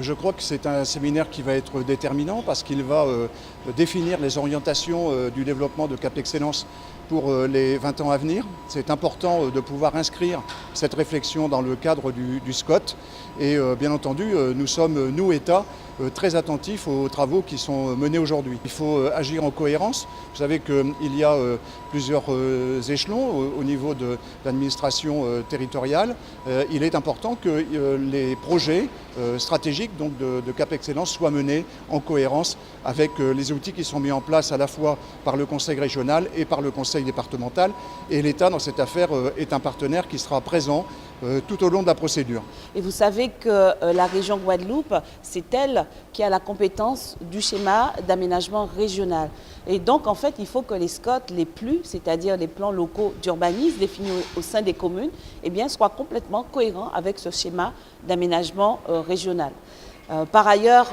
Je crois que c'est un séminaire qui va être déterminant parce qu'il va définir les orientations du développement de Cap Excellence pour les 20 ans à venir. C'est important de pouvoir inscrire cette réflexion dans le cadre du SCOT. Et bien entendu, nous sommes, nous, État, très attentifs aux travaux qui sont menés aujourd'hui. Il faut agir en cohérence. Vous savez qu'il y a plusieurs échelons au niveau de l'administration territoriale. Il est important que les projets stratégiques donc de Cap Excellence soient menés en cohérence avec les outils qui sont mis en place à la fois par le Conseil régional et par le Conseil départemental. Et l'État, dans cette affaire, est un partenaire qui sera présent tout au long de la procédure. Et vous savez que la région Guadeloupe, c'est elle qui a la compétence du schéma d'aménagement régional. Et donc, en fait, il faut que les SCOT, les PLU, c'est-à-dire les plans locaux d'urbanisme définis au sein des communes, eh bien, soient complètement cohérents avec ce schéma d'aménagement régional. Par ailleurs,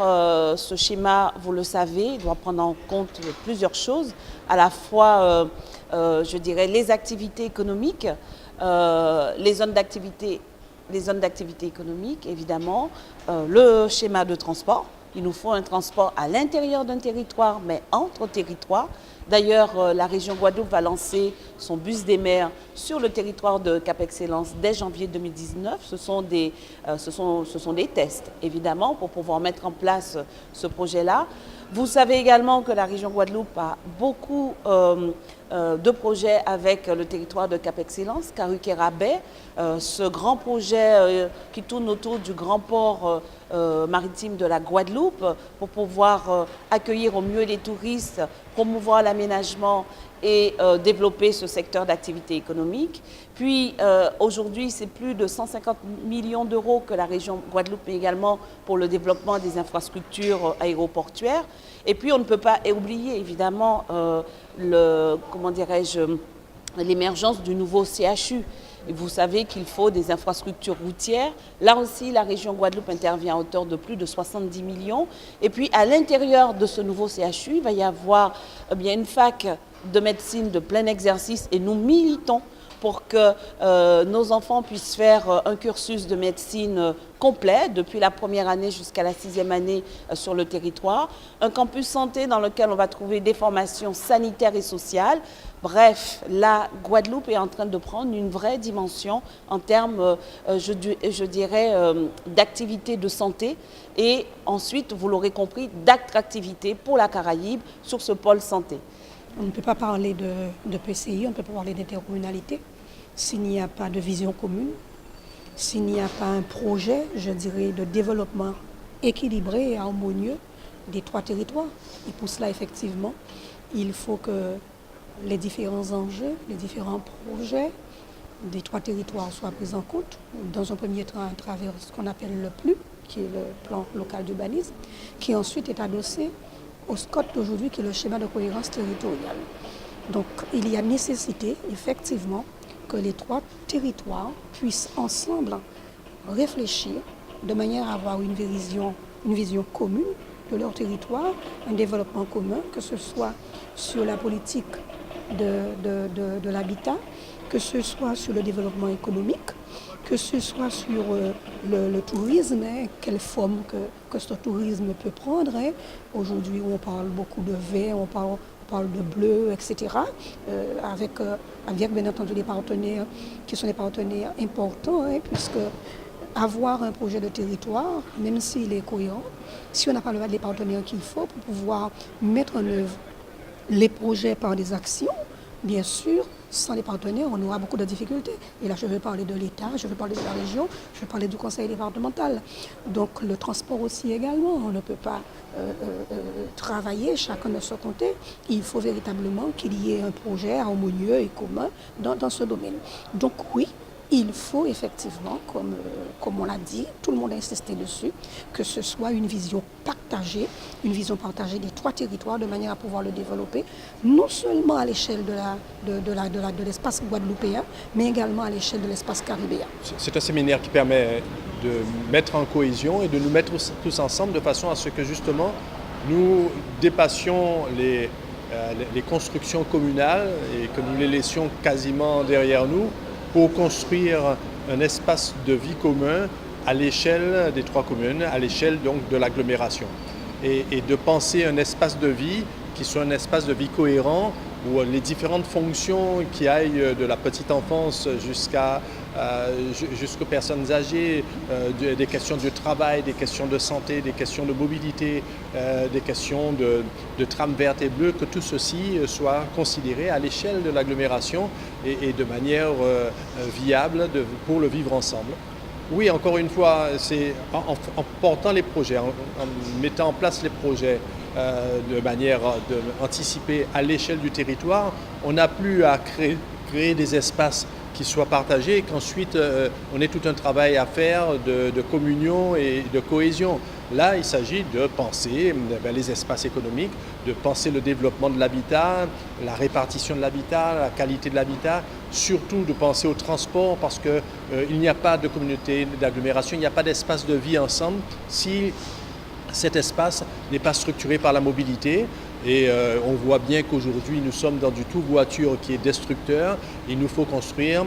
ce schéma, vous le savez, doit prendre en compte plusieurs choses, à la fois, je dirais, les activités économiques, les zones d'activité économiques, évidemment, le schéma de transport. Il nous faut un transport à l'intérieur d'un territoire, mais entre territoires. D'ailleurs, la région Guadeloupe va lancer son bus des mers sur le territoire de Cap Excellence dès janvier 2019. Ce sont des tests, évidemment, pour pouvoir mettre en place ce projet-là. Vous savez également que la région Guadeloupe a beaucoup de projets avec le territoire de Cap Excellence, Carhuquera-Baie, ce grand projet qui tourne autour du grand port maritime de la Guadeloupe pour pouvoir accueillir au mieux les touristes, promouvoir l'aménagement et développer ce secteur d'activité économique. Puis aujourd'hui, c'est plus de 150 millions d'euros que la région Guadeloupe met également pour le développement des infrastructures aéroportuaires. Et puis on ne peut pas oublier évidemment l'émergence du nouveau CHU. Et vous savez qu'il faut des infrastructures routières. Là aussi, la région Guadeloupe intervient à hauteur de plus de 70 millions. Et puis, à l'intérieur de ce nouveau CHU, il va y avoir une fac de médecine de plein exercice et nous militons pour que nos enfants puissent faire un cursus de médecine complet, depuis la première année jusqu'à la 6e année sur le territoire. Un campus santé dans lequel on va trouver des formations sanitaires et sociales. Bref, la Guadeloupe est en train de prendre une vraie dimension en termes, je dirais, d'activité de santé et ensuite, vous l'aurez compris, d'attractivité pour la Caraïbe sur ce pôle santé. On ne peut pas parler de PCI, on ne peut pas parler d'intercommunalité s'il n'y a pas de vision commune, s'il n'y a pas un projet, je dirais, de développement équilibré et harmonieux des trois territoires. Et pour cela, effectivement, il faut que les différents enjeux, les différents projets des trois territoires soient pris en compte, dans un premier temps à travers ce qu'on appelle le PLU, qui est le plan local d'urbanisme, qui ensuite est adossé au SCOT d'aujourd'hui, qui est le schéma de cohérence territoriale. Donc il y a nécessité, effectivement, que les trois territoires puissent ensemble réfléchir de manière à avoir une vision commune de leur territoire, un développement commun, que ce soit sur la politique de l'habitat, que ce soit sur le développement économique, que ce soit sur le tourisme, quelle forme que ce tourisme peut prendre. Aujourd'hui, on parle beaucoup de vert, on parle de bleu, etc. Avec bien entendu des partenaires qui sont des partenaires importants, puisque avoir un projet de territoire, même s'il est cohérent, si on n'a pas les partenaires qu'il faut pour pouvoir mettre en œuvre les projets par des actions, bien sûr, sans les partenaires, on aura beaucoup de difficultés. Et là, je veux parler de l'État, je veux parler de la région, je veux parler du conseil départemental. Donc, le transport aussi également, on ne peut pas travailler chacun de son côté. Il faut véritablement qu'il y ait un projet harmonieux et commun dans ce domaine. Donc, oui, il faut effectivement, comme on l'a dit, tout le monde a insisté dessus, que ce soit une vision partagée des trois territoires de manière à pouvoir le développer, non seulement à l'échelle de l'espace guadeloupéen, mais également à l'échelle de l'espace caribéen. C'est un séminaire qui permet de mettre en cohésion et de nous mettre tous ensemble de façon à ce que justement nous dépassions les constructions communales et que nous les laissions quasiment derrière nous, pour construire un espace de vie commun à l'échelle des 3 communes, à l'échelle donc de l'agglomération. Et de penser un espace de vie qui soit un espace de vie cohérent où les différentes fonctions qui aillent de la petite enfance jusqu'aux personnes âgées, des questions de travail, des questions de santé, des questions de mobilité, des questions de trame verte et bleue, que tout ceci soit considéré à l'échelle de l'agglomération et de manière viable pour le vivre ensemble. Oui, encore une fois, c'est en portant les projets, en mettant en place les projets de manière anticipée à l'échelle du territoire, on n'a plus à créer des espaces qui soient partagés et qu'ensuite on ait tout un travail à faire de communion et de cohésion. Là, il s'agit de penser les espaces économiques, de penser le développement de l'habitat, la répartition de l'habitat, la qualité de l'habitat, surtout de penser au transport parce qu'il n'y a pas de communauté d'agglomération, il n'y a pas d'espace de vie ensemble si cet espace n'est pas structuré par la mobilité. Et on voit bien qu'aujourd'hui, nous sommes dans du tout-voiture qui est destructeur. Il nous faut construire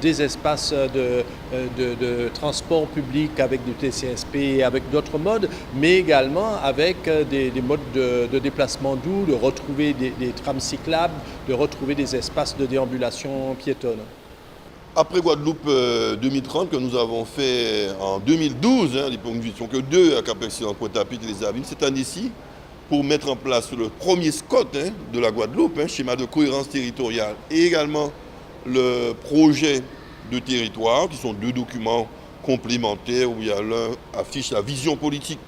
des espaces de transport public avec du TCSP, avec d'autres modes, mais également avec des modes de déplacement doux, de retrouver des trams cyclables, de retrouver des espaces de déambulation piétonne. Après Guadeloupe 2030 que nous avons fait en 2012, nous n'étions que 2 à Cap-Excellence, Pointe-à-Pitre et les Avines, cette année-ci, pour mettre en place le premier SCOT de la Guadeloupe, schéma de cohérence territoriale, et également le projet de territoire, qui sont 2 documents complémentaires, où il y a l'un affiche la vision politique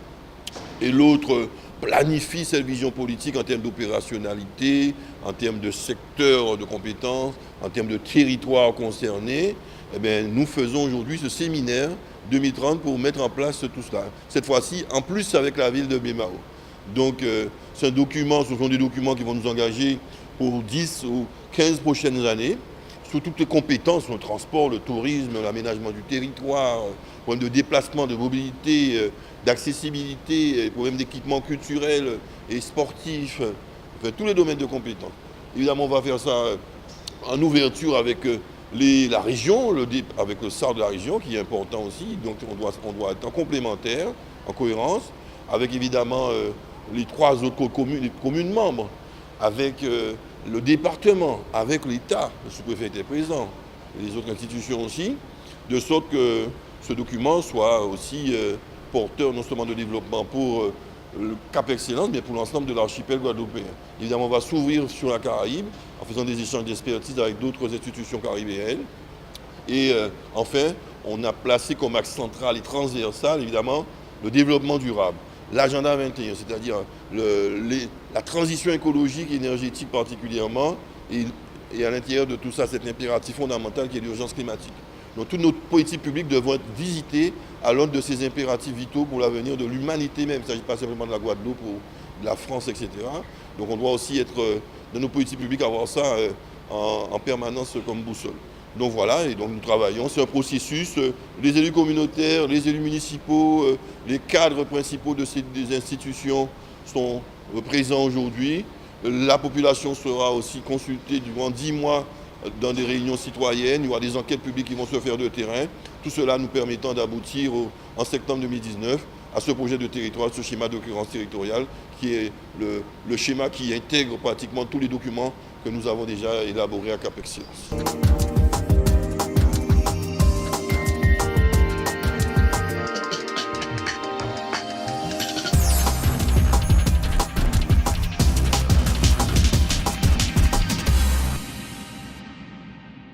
et l'autre planifie cette vision politique en termes d'opérationnalité, en termes de secteur de compétences, en termes de territoire concerné. Eh bien, nous faisons aujourd'hui ce séminaire 2030 pour mettre en place tout cela. Cette fois-ci, en plus avec la ville de Baie-Mahault. Donc, ce sont des documents qui vont nous engager pour 10 ou 15 prochaines années sur toutes les compétences, le transport, le tourisme, l'aménagement du territoire, problème de déplacement, de mobilité, d'accessibilité, problème d'équipement culturel et sportif, enfin, tous les domaines de compétences. Évidemment, on va faire ça en ouverture avec la région, avec le SAR de la région qui est important aussi. Donc, on doit être en complémentaire, en cohérence, avec évidemment les 3 autres communes membres, avec le département, avec l'État, le sous-préfet était présent, et les autres institutions aussi, de sorte que ce document soit aussi porteur non seulement de développement pour le Cap-Excellence, mais pour l'ensemble de l'archipel guadeloupéen. Évidemment, on va s'ouvrir sur la Caraïbe en faisant des échanges d'expertise avec d'autres institutions caribéennes. Et enfin, on a placé comme axe central et transversal, évidemment, le développement durable. L'agenda 21, c'est-à-dire la transition écologique et énergétique particulièrement, et à l'intérieur de tout ça, cet impératif fondamental qui est l'urgence climatique. Donc toutes nos politiques publiques devront être visitées à l'aune de ces impératifs vitaux pour l'avenir de l'humanité même. Il ne s'agit pas simplement de la Guadeloupe ou de la France, etc. Donc on doit aussi être, dans nos politiques publiques, avoir ça en permanence comme boussole. Donc voilà, et donc nous travaillons, c'est un processus, les élus communautaires, les élus municipaux, les cadres principaux des institutions sont présents aujourd'hui. La population sera aussi consultée durant 10 mois dans des réunions citoyennes, il y aura des enquêtes publiques qui vont se faire de terrain, tout cela nous permettant d'aboutir en septembre 2019 à ce projet de territoire, ce schéma de cohérence territoriale qui est le schéma qui intègre pratiquement tous les documents que nous avons déjà élaborés à Cap-Excellence.